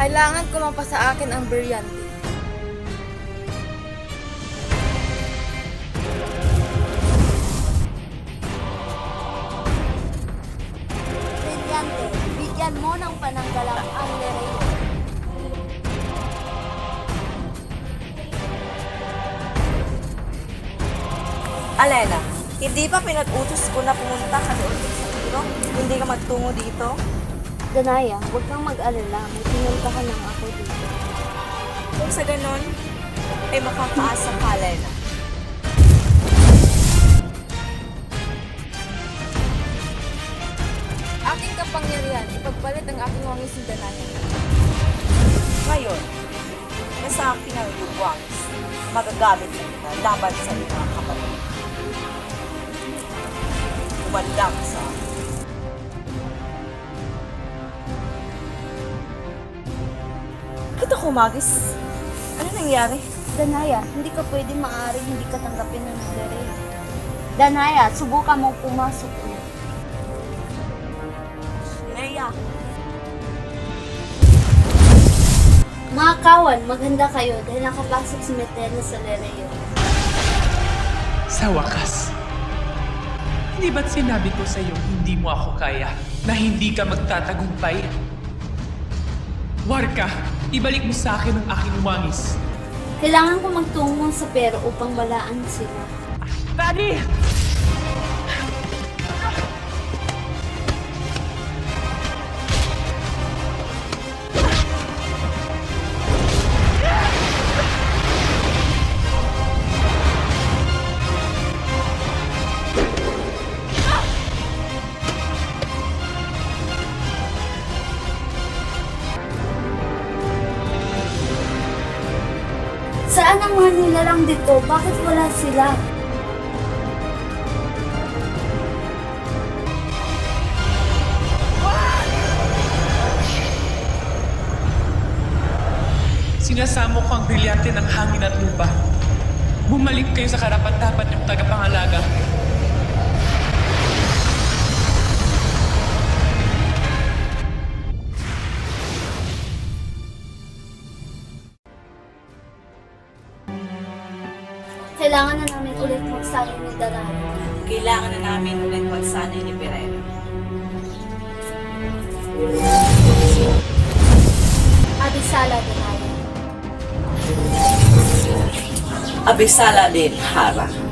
Kailangan kumapa sa akin ang brilyante. Brilyante, bigyan mo ng pananggalang ang Lerayo. Alena, hindi pa pinag-utos ko na pumunta ka doon sa tiro? Hindi ka magtungo dito? Danaya, huwag kang mag-alala. May pinuntahan lang ako dito. Kung sa ganon, ay makakaasa ka, Alena. Aking kapangyarihan, ipagpalit ang aking wangis ng Danaya. Ngayon, nasa akin ang luwangs, magagamit mo na laban sa iyong mga kapatid. Umandang sa Kita ko, Magis. Ano nangyari? Danaya, hindi ka pwede maaaring hindi ka tanggapin ng Lerayo. Danaya, subukan mong pumasok ulit. Leia, Mga kawan, maghanda kayo dahil nakapasok si Meterna sa Lerayo. Sa wakas, hindi ba't sinabi ko sa iyo hindi mo ako kaya, na hindi ka magtatagumpay? Warka, ibalik mo sa akin ang aking wangis. Kailangan ko magtungo sa pero upang balaan sila. Daddy! Saan ang mga nilalang dito? Bakit wala sila? Sinasamo ko ang brilyante ng hangin at lupa. Bumalik kayo sa karapat-dapat yung tagapangalaga. Kailangan na namin ulit magsahin ni Danaya. kailangan na namin ulit magsanay ni Pirena. Abisala, Danaya. Abisala din, Hara.